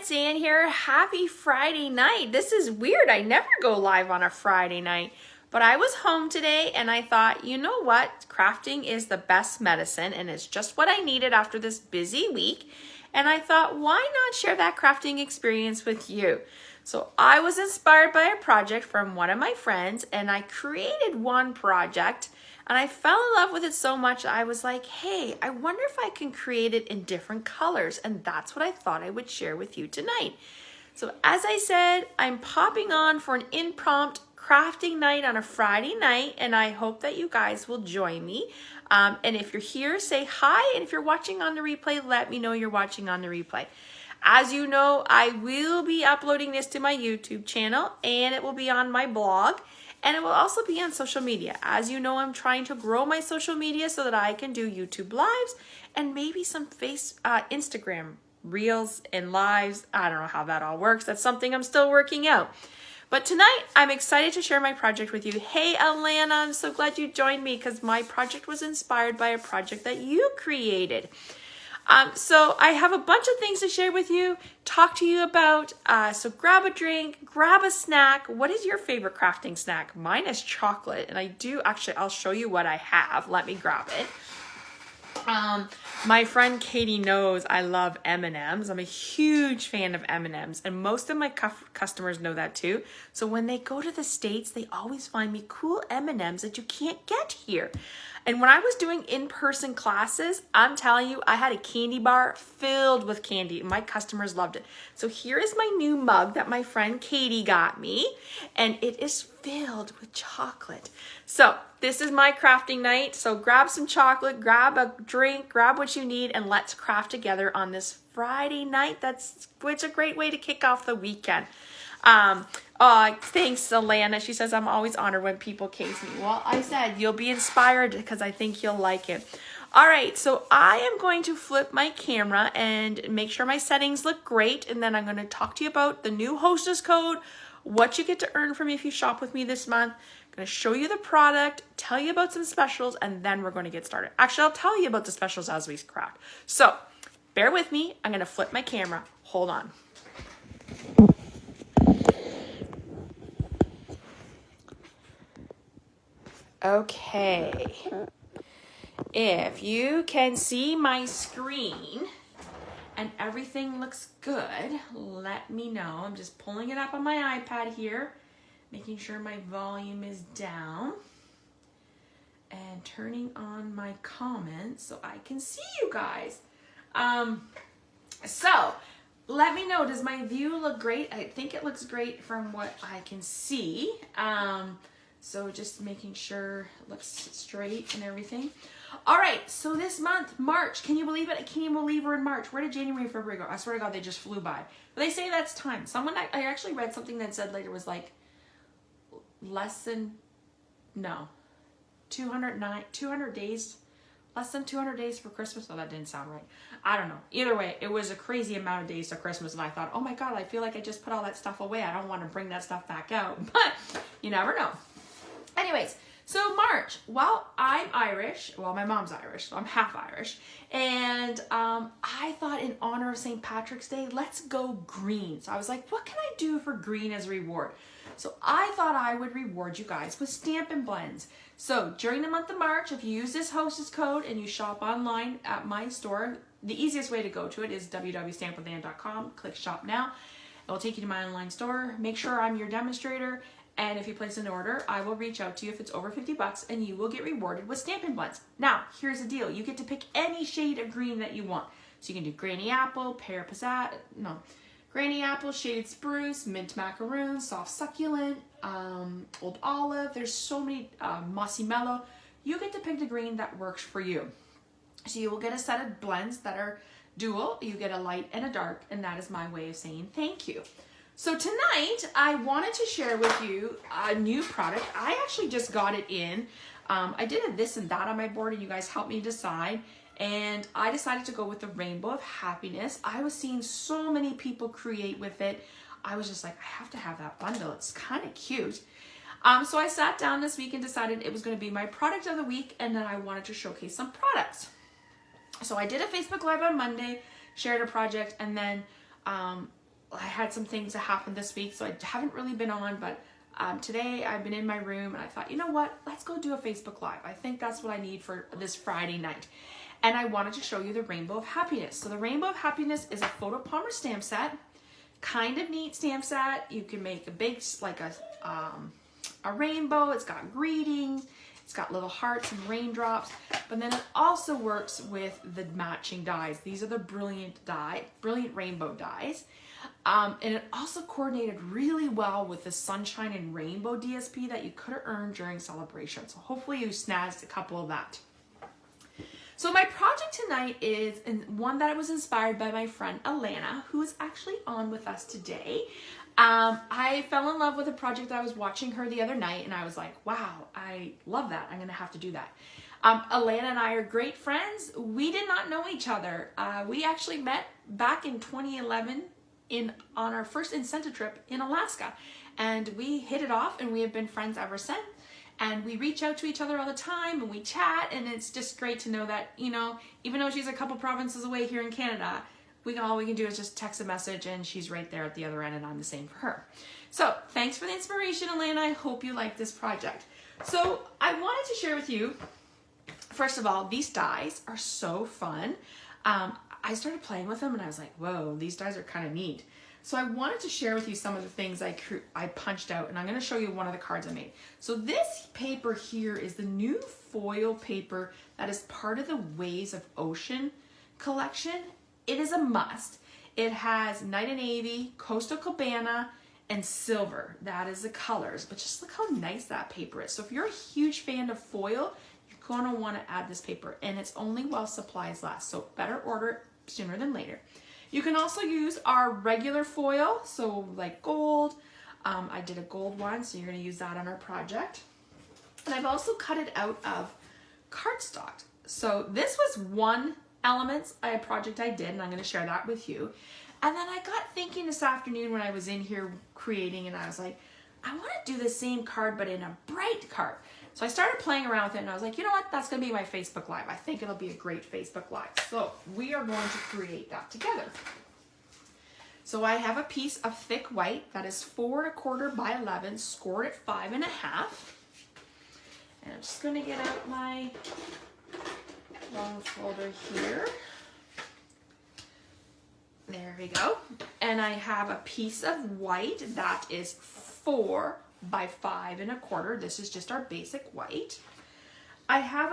it's Ann here. Happy Friday night. This is weird. I never go live on a Friday night, but I was home today and I thought, you know what? Crafting is the best medicine and it's just what I needed after this busy week. And I thought, why not share that crafting experience with you? So I was inspired by a project from one of my friends and I created one project and I fell in love with it so much I was like, hey, I wonder if I can create it in different colors. And that's what I thought I would share with you tonight. So as I said, I'm popping on for an impromptu crafting night on a Friday night, and I hope that you guys will join me. And if you're here, say hi. And if you're watching on the replay, let me know you're watching on the replay. As you know, I will be uploading this to my YouTube channel and it will be on my blog and it will also be on social media. As you know, I'm trying to grow my social media so that I can do YouTube lives and maybe some Instagram reels and lives. I don't know how that all works. That's something I'm still working out. But tonight, I'm excited to share my project with you. Hey, Alana, I'm so glad you joined me because my project was inspired by a project that you created. So I have a bunch of things to share with you, talk to you about. So grab a drink, grab a snack. What is your favorite crafting snack? Mine is chocolate, and I'll show you what I have. Let me grab it. My friend Katie knows I love M&Ms. I'm a huge fan of M&Ms, and most of my customers know that too. So when they go to the States, they always find me cool M&Ms that you can't get here. And when I was doing in-person classes, I'm telling you, I had a candy bar filled with candy. My customers loved it. So here is my new mug that my friend Katie got me, and it is filled with chocolate. So this is my crafting night. So grab some chocolate, grab a drink, grab what you need, and let's craft together on this Friday night. It's a great way to kick off the weekend. Thanks, Alana. She says, I'm always honored when people case me. Well, I said you'll be inspired because I think you'll like it. All right, so I am going to flip my camera and make sure my settings look great. And then I'm going to talk to you about the new hostess code, what you get to earn from me if you shop with me this month. I'm going to show you the product, tell you about some specials, and then we're going to get started. Actually, I'll tell you about the specials as we craft. So bear with me. I'm going to flip my camera. Hold on. Okay, if you can see my screen and everything looks good, let me know. I'm just pulling it up on my iPad here, making sure my volume is down and turning on my comments so I can see you guys. So let me know, does my view look great? I think it looks great from what I can see. So just making sure it looks straight and everything. All right, so this month, March, can you believe it? I can't even believe we're in March. Where did January and February go? I swear to God, they just flew by. But they say that's time. I actually read something that said later was like 200 days, less than 200 days for Christmas. Oh, that didn't sound right. I don't know. Either way, it was a crazy amount of days to Christmas, and I thought, oh my God, I feel like I just put all that stuff away. I don't want to bring that stuff back out, but you never know. Anyways, so March, well, I'm Irish. Well, my mom's Irish, so I'm half Irish. And I thought in honor of St. Patrick's Day, let's go green. So I was like, what can I do for green as a reward? So I thought I would reward you guys with Stampin' Blends. So during the month of March, if you use this hostess code and you shop online at my store, the easiest way to go to it is www.stampwithann.com. Click shop now. It will take you to my online store. Make sure I'm your demonstrator. And if you place an order, I will reach out to you if it's over 50 bucks and you will get rewarded with Stampin' Blends. Now, here's the deal. You get to pick any shade of green that you want. So you can do Granny Apple, Granny Apple, Shaded Spruce, Mint Macaroon, Soft Succulent, Old Olive. There's so many, Mossy Mellow. You get to pick the green that works for you. So you will get a set of blends that are dual. You get a light and a dark, and that is my way of saying thank you. So tonight, I wanted to share with you a new product. I actually just got it in. I did a this and that on my board, and you guys helped me decide. And I decided to go with the Rainbow of Happiness. I was seeing so many people create with it. I was just like, I have to have that bundle. It's kind of cute. So I sat down this week and decided it was going to be my product of the week, and then I wanted to showcase some products. So I did a Facebook Live on Monday, shared a project, and then I had some things that happened this week, so I haven't really been on, but today I've been in my room and I thought, you know what, let's go do a Facebook Live. I think that's what I need for this Friday night. And I wanted to show you the Rainbow of Happiness. So the Rainbow of Happiness is a photo palmer stamp set, kind of neat stamp set. You can make a big, like a rainbow. It's got greetings. It's got little hearts and raindrops, but then it also works with the matching dies. These are the brilliant rainbow dies. And it also coordinated really well with the Sunshine and Rainbow DSP that you could have earned during celebration. So hopefully you snagged a couple of that. So my project tonight is one that was inspired by my friend Alana, who is actually on with us today. I fell in love with a project that I was watching her the other night, and I was like, wow, I love that. I'm going to have to do that. Alana and I are great friends. We did not know each other. We actually met back in 2011 on our first incentive trip in Alaska, and we hit it off, and we have been friends ever since. And we reach out to each other all the time, and we chat, and it's just great to know that, you know, even though she's a couple provinces away here in Canada, all we can do is just text a message, and she's right there at the other end, and I'm the same for her. So thanks for the inspiration, Alana. I hope you like this project. So I wanted to share with you, first of all, these dies are so fun. I started playing with them, and I was like, whoa, these dies are kind of neat. So I wanted to share with you some of the things I punched out, and I'm going to show you one of the cards I made. So this paper here is the new foil paper that is part of the Waves of Ocean collection. It is a must. It has Night and Navy, Coastal Cabana, and Silver. That is the colors, but just look how nice that paper is. So if you're a huge fan of foil, you're going to want to add this paper, and it's only while supplies last, so better order it sooner than later. You can also use our regular foil, so like gold. I did a gold one, so you're going to use that on our project. And I've also cut it out of cardstock. So this was one project I did, and I'm going to share that with you. And then I got thinking this afternoon when I was in here creating, and I was like, I want to do the same card, but in a bright card. So I started playing around with it, and I was like, you know what? That's going to be my Facebook Live. I think it'll be a great Facebook Live. So we are going to create that together. So I have a piece of thick white that is 4 1/4 by 11, scored at 5 1/2. And I'm just going to get out my long folder here. There we go. And I have a piece of white that is 4 by 5 1/4. This is just our basic white. I have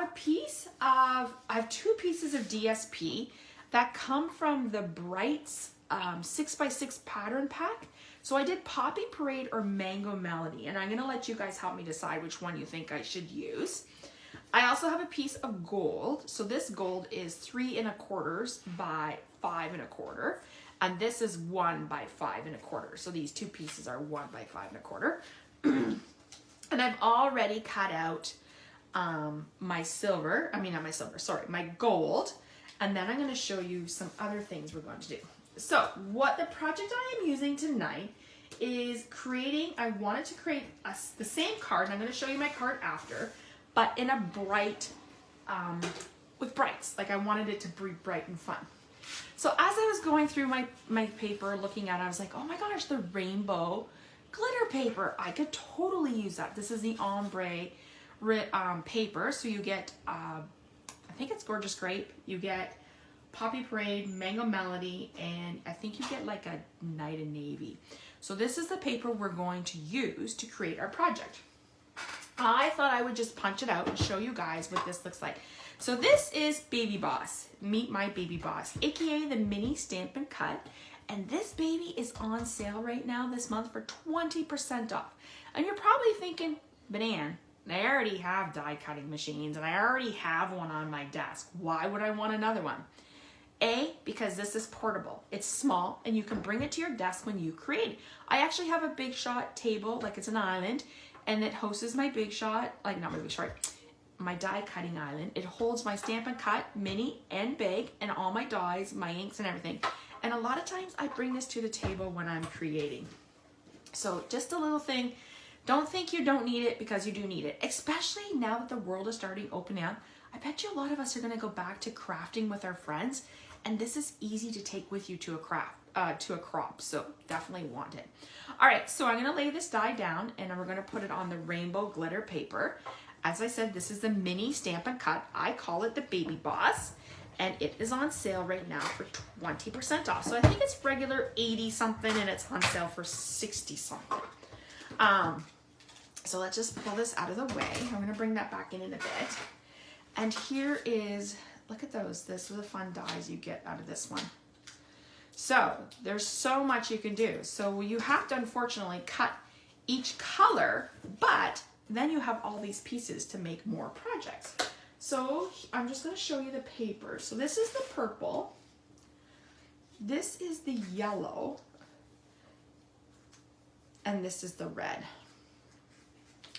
I have 2 pieces of DSP that come from the Brights 6x6 pattern pack. So I did Poppy Parade or Mango Melody, and I'm going to let you guys help me decide which one you think I should use. I also have a piece of gold. So this gold is 3 1/4 by 5 1/4. And this is 1 by 5 1/4. So these 2 pieces are 1 by 5 1/4. And I've already cut out my gold. And then I'm going to show you some other things we're going to do. So what the project I am using tonight is I wanted to create the same card, and I'm going to show you my card after, but in a bright, with brights. Like I wanted it to be bright and fun. So as I was going through my paper, looking at it, I was like, oh my gosh, the rainbow glitter paper. I could totally use that. This is the ombre paper. So you get, I think it's Gorgeous Grape. You get Poppy Parade, Mango Melody, and I think you get like a Night and Navy. So this is the paper we're going to use to create our project. I thought I would just punch it out and show you guys what this looks like. So this is Baby Boss, Meet My Baby Boss, aka the mini Stampin' Cut. And this baby is on sale right now this month for 20% off. And you're probably thinking, but Ann, I already have die cutting machines and I already have one on my desk. Why would I want another one? A, because this is portable. It's small and you can bring it to your desk when you create. I actually have a Big Shot table, like it's an island, and it hosts my Big Shot, like not my Big Shot, my die cutting island. It holds my Stampin' Cut mini and big and all my dies, my inks and everything. And a lot of times I bring this to the table when I'm creating. So just a little thing. Don't think you don't need it, because you do need it, especially now that the world is starting opening up. I bet you a lot of us are going to go back to crafting with our friends, and this is easy to take with you to a craft. to a crop, so definitely want it. All right, so I'm gonna lay this die down and we're gonna put it on the rainbow glitter paper. As I said, this is the mini Stampin' Cut. I call it the Baby Boss, and it is on sale right now for 20% off. So I think it's regular 80 something and it's on sale for 60 something. So let's just pull this out of the way. I'm gonna bring that back in a bit. And here is, look at those. This are the fun dies you get out of this one. So there's so much you can do. So you have to unfortunately cut each color, but then you have all these pieces to make more projects. So I'm just going to show you the paper. So this is the purple. This is the yellow. And this is the red.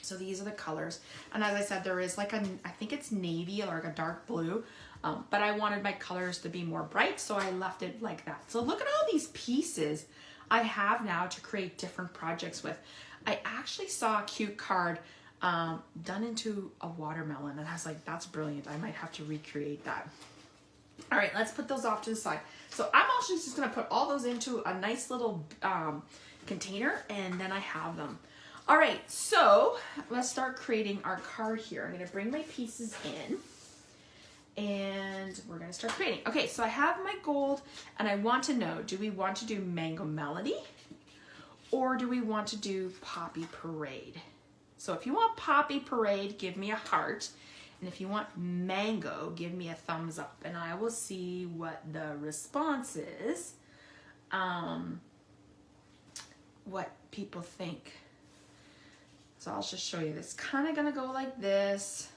So these are the colors. And as I said, there is like a, I think it's navy or like a dark blue. But I wanted my colors to be more bright, so I left it like that. So look at all these pieces I have now to create different projects with. I actually saw a cute card done into a watermelon, and I was like, that's brilliant. I might have to recreate that. All right, let's put those off to the side. So I'm also just gonna put all those into a nice little container, and then I have them. All right, so let's start creating our card here. I'm gonna bring my pieces in, and we're gonna start creating. Okay, so I have my gold, and I want to know, do we want to do Mango Melody, or do we want to do Poppy Parade? So if you want Poppy Parade, give me a heart. And if you want Mango, give me a thumbs up. And I will see what the response is. What people think. So I'll just show you this. Kind of gonna go like this.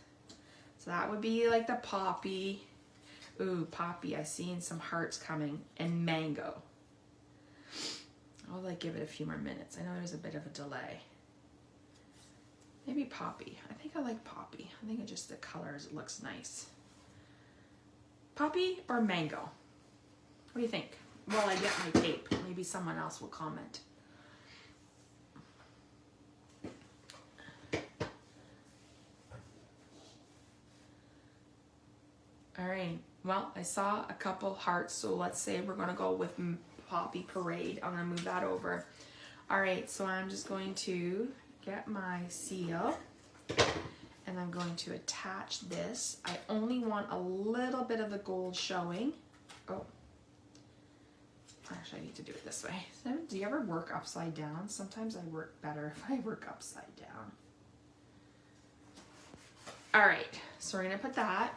So that would be like the Poppy. Ooh, Poppy, I seen some hearts coming. And Mango. I'll like give it a few more minutes. I know there's a bit of a delay. Maybe Poppy. I think I like Poppy. I think it just the colors, it looks nice. Poppy or Mango? What do you think? While I get my tape, maybe someone else will comment. All right, well, I saw a couple hearts, so let's say we're gonna go with Poppy Parade. I'm gonna move that over. All right, so I'm just going to get my seal, and I'm going to attach this. I only want a little bit of the gold showing. Oh, actually I need to do it this way. So, do you ever work upside down? Sometimes I work better if I work upside down. All right, so we're gonna put that,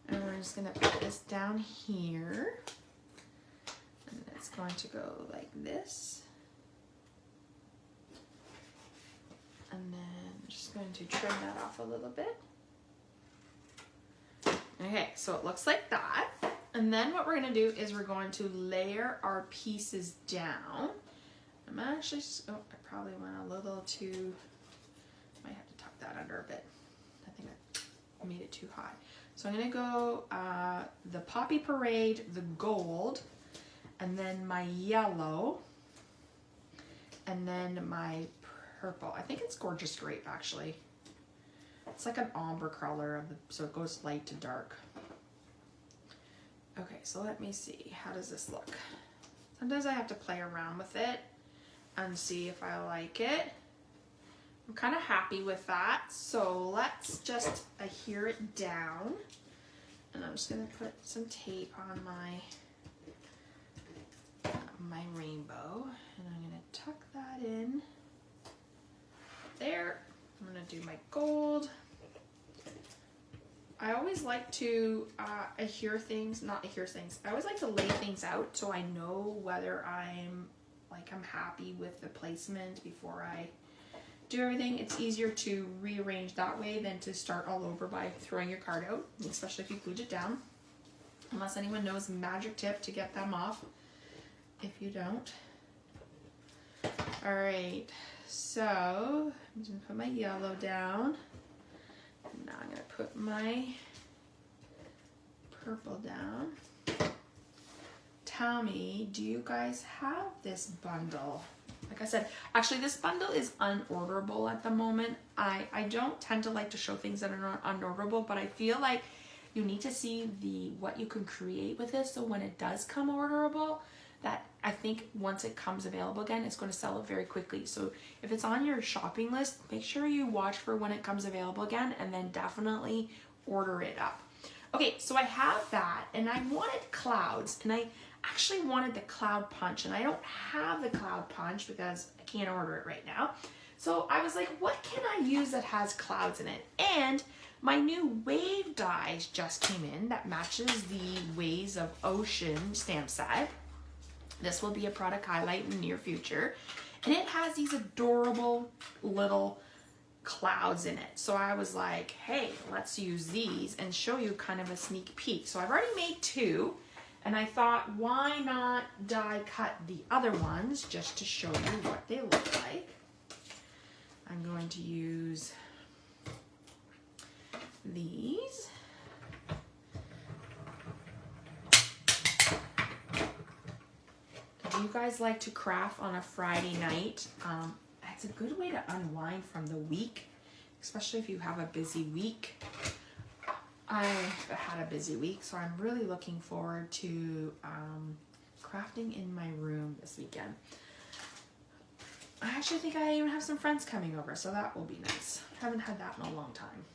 and we're just gonna put this down here, and it's going to go like this. And then I'm just going to trim that off a little bit. Okay, so it looks like that. And then what we're gonna do is we're going to layer our pieces down. I'm actually, oh, I probably went a little too, might have to tuck that under a bit. I think I made it too high. So I'm gonna go the Poppy Parade, the gold, and then my yellow, and then my purple. I think it's Gorgeous Grape, actually. It's like an ombre color of the, so it goes light to dark. Okay, so let me see. How does this look? Sometimes I have to play around with it and see if I like it. I'm kind of happy with that. So let's just adhere it down. And I'm just gonna put some tape on my rainbow, and I'm gonna tuck that in. There, I'm gonna do my gold. I always like to adhere things, not adhere things. I always like to lay things out so I know whether I'm happy with the placement before I do everything. It's easier to rearrange that way than to start all over by throwing your card out, especially if you glued it down. Unless anyone knows a magic tip to get them off. If you don't. All right. So I'm just gonna put my yellow down. Now I'm gonna put my purple down. Tell me, do you guys have this bundle? Like I said, actually this bundle is unorderable at the moment. I don't tend to like to show things that are not unorderable, but I feel like you need to see what you can create with this, so when it does come orderable, that I think once it comes available again, it's going to sell it very quickly. So if it's on your shopping list, make sure you watch for when it comes available again, and then definitely order it up. Okay, so I have that, and I wanted clouds, and I actually wanted the cloud punch, and I don't have the cloud punch because I can't order it right now. So I was like, what can I use that has clouds in it? And my new wave dies just came in that matches the Waves of Ocean stamp set. This will be a product highlight in the near future. And it has these adorable little clouds in it. So I was like, hey, let's use these and show you kind of a sneak peek. So I've already made 2. And I thought, why not die cut the other ones just to show you what they look like. I'm going to use these. Do you guys like to craft on a Friday night? It's a good way to unwind from the week, especially if you have a busy week. I had a busy week, so I'm really looking forward to crafting in my room this weekend. I actually think I even have some friends coming over, so that will be nice. I haven't had that in a long time.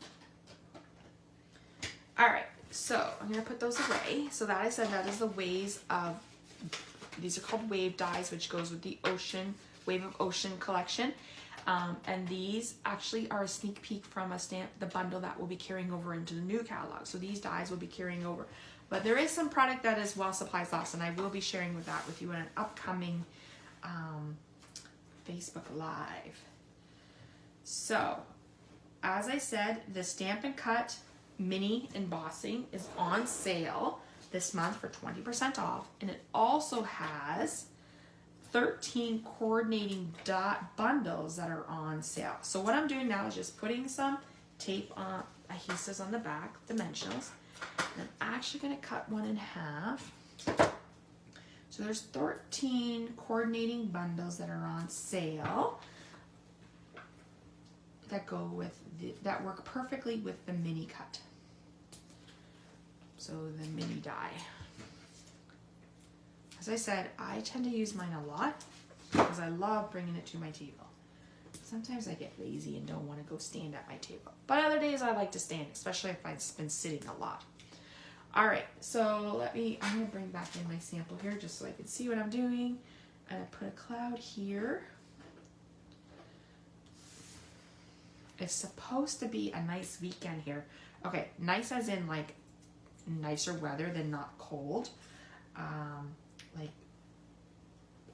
All right, so I'm gonna put those away. So that I said that is the Waves of, these are called wave dies, which goes with the Ocean, Wave of Ocean collection. And these actually are a sneak peek from the bundle that we'll be carrying over into the new catalog. So these dies will be carrying over. But there is some product that is while supplies last, and I will be sharing with that with you in an upcoming Facebook Live. So, as I said, the Stampin' Cut mini embossing is on sale this month for 20% off, and it also has 13 coordinating dot bundles that are on sale. So what I'm doing now is just putting some tape on, adhesives on the back, dimensionals, and I'm actually going to cut one in half. So there's 13 coordinating bundles that are on sale that go with that work perfectly with the mini cut. So the mini die. As I said, I tend to use mine a lot because I love bringing it to my table. Sometimes I get lazy and don't want to go stand at my table. But other days I like to stand, especially if I've been sitting a lot. All right, so I'm gonna bring back in my sample here just so I can see what I'm doing. And I put a cloud here. It's supposed to be a nice weekend here. Okay, nice as in like nicer weather than not cold. Like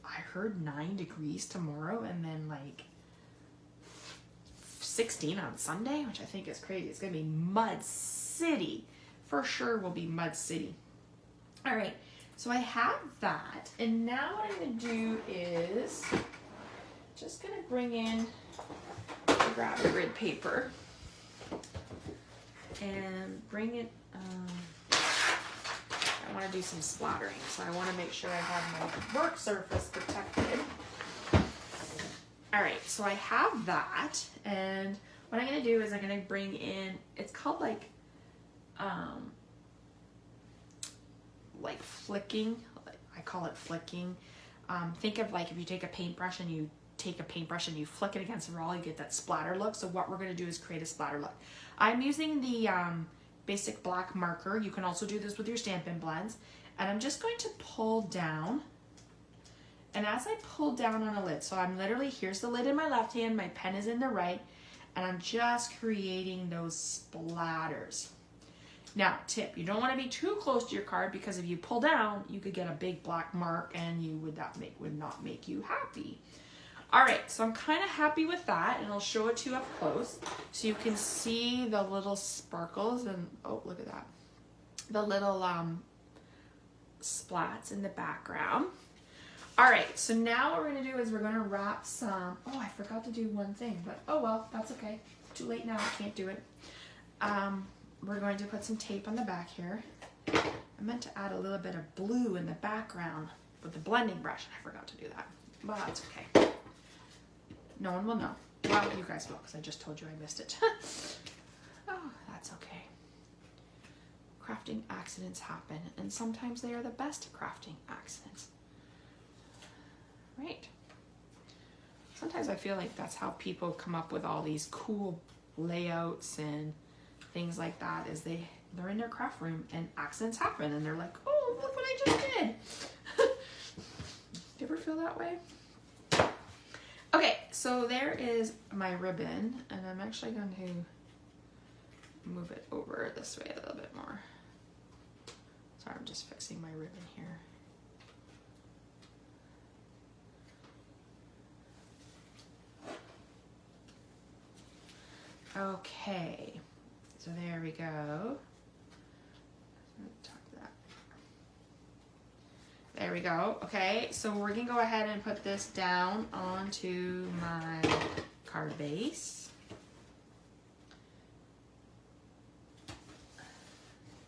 I heard 9 degrees tomorrow and then like 16 on Sunday, which I think is crazy. It's gonna be Mud City. For sure will be Mud City. All right, so I have that, and now what I'm gonna do is just gonna bring in, grab a grid paper and bring it, I wanna do some splattering, so I wanna make sure I have my work surface protected. All right, so I have that, and what I'm gonna do is I'm gonna bring in, it's called like flicking. I call it flicking. Think of like if you take a paintbrush and you flick it against the wall, you get that splatter look. So what we're going to do is create a splatter look. I'm using the basic black marker. You can also do this with your Stampin' Blends. And I'm just going to pull down. And as I pull down on a lid, so I'm literally, here's the lid in my left hand, my pen is in the right, and I'm just creating those splatters. Now, tip, you don't want to be too close to your card because if you pull down, you could get a big black mark and would not make you happy. All right, so I'm kind of happy with that, and I'll show it to you up close so you can see the little sparkles and, oh, look at that. The little splats in the background. All right, so now what we're going to do is we're going to wrap some, oh, I forgot to do one thing, but oh well, that's okay. Too late now, I can't do it. We're going to put some tape on the back here. I meant to add a little bit of blue in the background with the blending brush. I forgot to do that, but that's okay. No one will know. Well, you guys will, because I just told you I missed it. Oh, that's okay. crafting accidents happen, and sometimes they are the best crafting accidents. Right? Sometimes I feel like that's how people come up with all these cool layouts and things like that, is they're in their craft room and accidents happen and they're like, oh, look what I just did. Do you ever feel that way? Okay, so there is my ribbon, and I'm actually going to move it over this way a little bit more. Sorry, I'm just fixing my ribbon here. Okay, so there we go. There we go. Okay, so we're gonna go ahead and put this down onto my card base.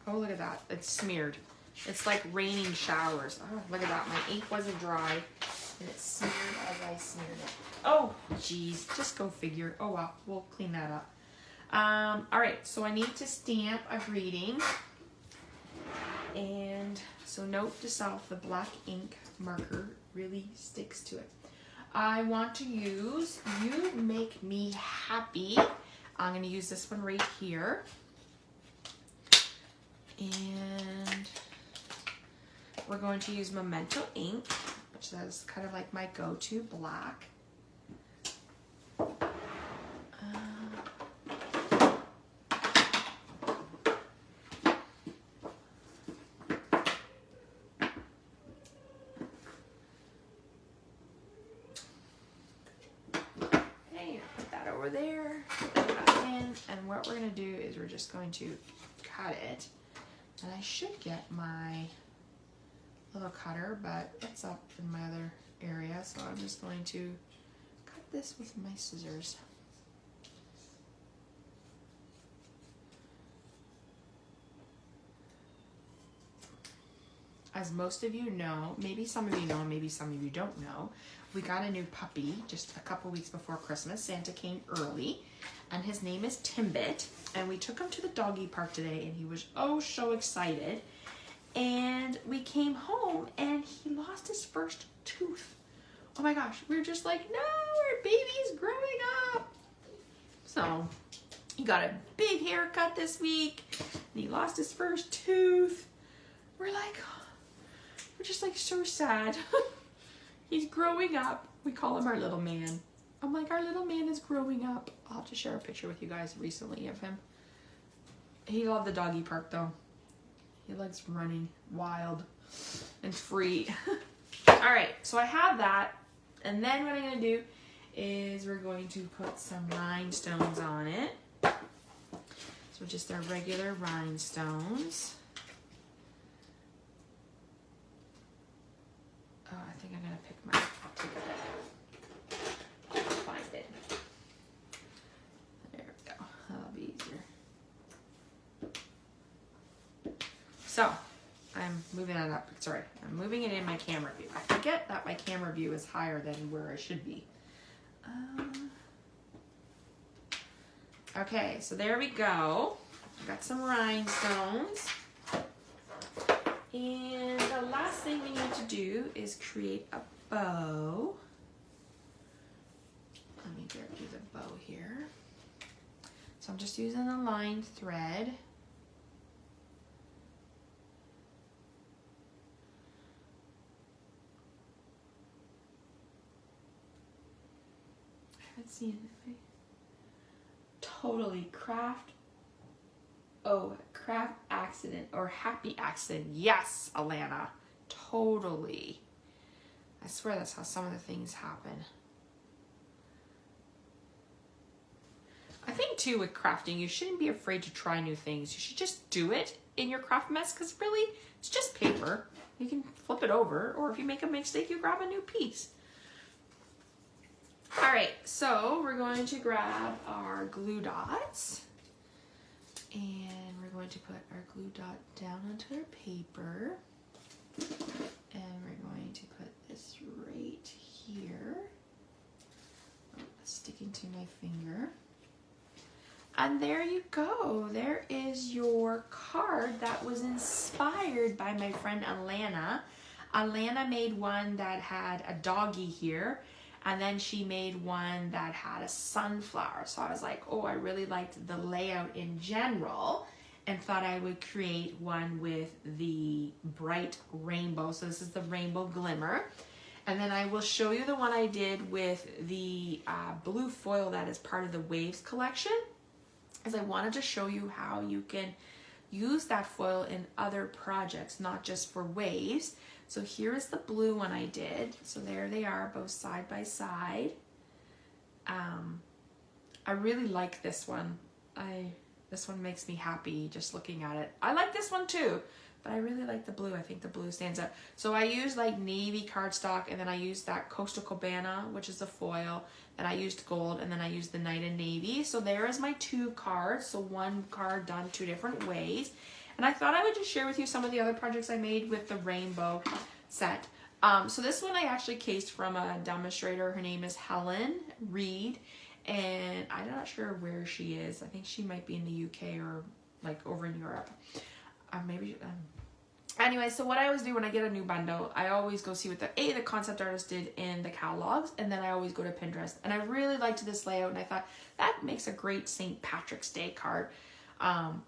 Oh, look at that. It's smeared. It's like raining showers. Oh, look at that. My ink wasn't dry and it smeared as I smeared it. Oh, geez. Just go figure. Oh, well, we'll clean that up. All right, so I need to stamp a greeting. And so note to self, the black ink marker really sticks to it. I want to use You Make Me Happy. I'm going to use this one right here. And we're going to use Memento ink, which is kind of like my go-to black. Over there, put that in, and what we're going to do is we're just going to cut it, and I should get my little cutter, but it's up in my other area, so I'm just going to cut this with my scissors. As most of you know, maybe some of you know, maybe some of you don't know, we got a new puppy just a couple weeks before Christmas. Santa came early, and his name is Timbit, and we took him to the doggy park today, and he was oh so excited. And we came home, and he lost his first tooth. Oh my gosh, we were just like, no, our baby's growing up. So he got a big haircut this week, and he lost his first tooth. We're just like so sad. He's growing up. We call him our little man. I'm like, our little man is growing up. I'll have to share a picture with you guys recently of him. He loved the doggy park though. He likes running wild and free. All right, so I have that. And then what I'm gonna do is we're going to put some rhinestones on it. So just our regular rhinestones. Oh, I think I'm gonna pick my, I'll take it. Find it. There we go, that'll be easier. So, I'm moving it up, sorry, I'm moving it in my camera view. I forget that my camera view is higher than where I should be. Okay, so there we go. I've got some rhinestones. And the last thing we need to do is create a bow. Let me do the bow here. So I'm just using a lined thread. I haven't seen it. Totally craft. Oh, craft accident or happy accident. Yes, Alana. Totally. I swear that's how some of the things happen. I think too with crafting, you shouldn't be afraid to try new things. You should just do it in your craft mess because really, it's just paper. You can flip it over, or if you make a mistake, you grab a new piece. All right, so we're going to grab our glue dots. And we're going to put our glue dot down onto our paper. And we're going to put this right here. Oh, it's sticking to my finger. And there you go. There is your card that was inspired by my friend Alana. Alana made one that had a doggy here, and then she made one that had a sunflower. So I was like, oh, I really liked the layout in general and thought I would create one with the bright rainbow. So this is the rainbow glimmer. And then I will show you the one I did with the blue foil that is part of the Waves collection, as I wanted to show you how you can use that foil in other projects, not just for Waves. So here is the blue one I did. So there they are, both side by side. I really like this one. This one makes me happy just looking at it. I like this one too, but I really like the blue. I think the blue stands out. So I used like navy cardstock, and then I used that Coastal Cabana, which is the foil, and I used gold, and then I used the Night and Navy. So there is my 2 cards. So one card done 2 different ways. And I thought I would just share with you some of the other projects I made with the rainbow set. So this one I actually cased from a demonstrator. Her name is Helen Reed, and I'm not sure where she is. I think she might be in the UK or like over in Europe. Anyway, so what I always do when I get a new bundle, I always go see what the concept artist did in the catalogs, and then I always go to Pinterest. And I really liked this layout, and I thought that makes a great St. Patrick's Day card,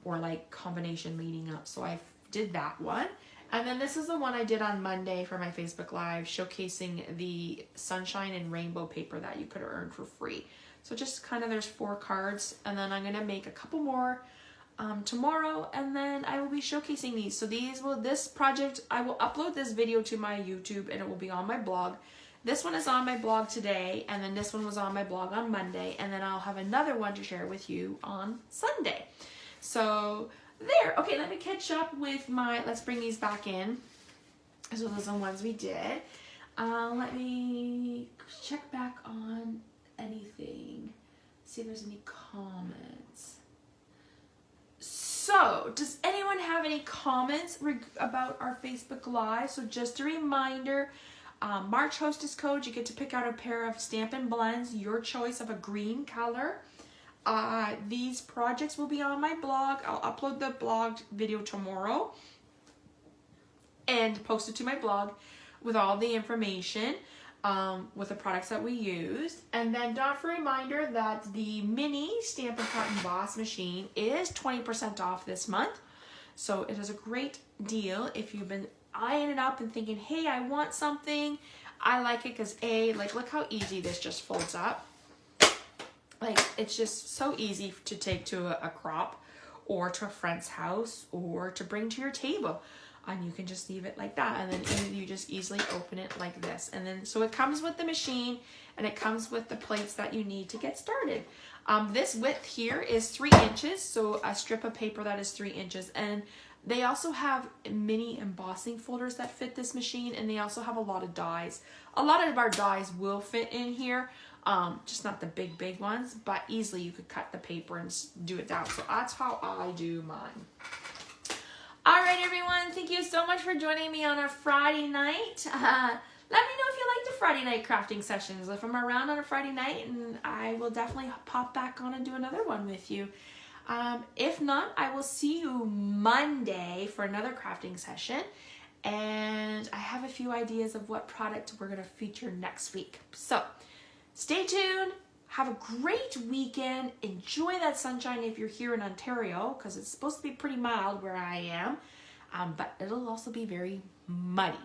or like combination leading up. So I did that one. And then this is the one I did on Monday for my Facebook Live, showcasing the sunshine and rainbow paper that you could have earned for free. So just kind of, there's 4 cards, and then I'm going to make a couple more tomorrow, and then I will be showcasing these. So this project, I will upload this video to my YouTube, and it will be on my blog. This one is on my blog today, and then this one was on my blog on Monday, and then I'll have another one to share with you on Sunday. So there. Okay, let me catch up with let's bring these back in. So those are the ones we did. Let me check back on anything, see if there's any comments. So, does anyone have any comments about our Facebook Live? So just a reminder, March Hostess Code, you get to pick out a pair of Stampin' Blends, your choice of a green color. These projects will be on my blog. I'll upload the blog video tomorrow and post it to my blog with all the information, with the products that we used. And then don't for a reminder that the mini Stampin' Cut and Emboss machine is 20% off this month. So it is a great deal if you've been eyeing it up and thinking, hey, I want something. I like it because look how easy this just folds up. Like, it's just so easy to take to a crop or to a friend's house or to bring to your table. And you can just leave it like that, and then you just easily open it like this. And then, so it comes with the machine, and it comes with the plates that you need to get started. This width here is 3 inches, so a strip of paper that is 3 inches. And they also have mini embossing folders that fit this machine, and they also have a lot of dies. A lot of our dies will fit in here, just not the big ones, but easily you could cut the paper and do it down. So that's how I do mine. All right, everyone, thank you so much for joining me on a Friday night. Let me know if you like the Friday night crafting sessions. If I'm around on a Friday night, and I will definitely pop back on and do another one with you. If not, I will see you Monday for another crafting session. And I have a few ideas of what product we're going to feature next week. So stay tuned. Have a great weekend. Enjoy that sunshine if you're here in Ontario, because it's supposed to be pretty mild where I am, but it'll also be very muddy.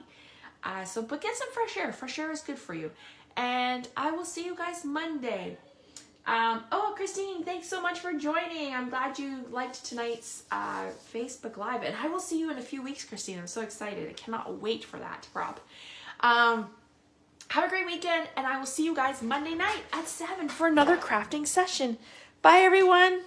But get some fresh air. Fresh air is good for you. And I will see you guys Monday. Oh, Christine, thanks so much for joining. I'm glad you liked tonight's Facebook Live. And I will see you in a few weeks, Christine. I'm so excited. I cannot wait for that drop. Have a great weekend, and I will see you guys Monday night at 7 for another crafting session. Bye, everyone.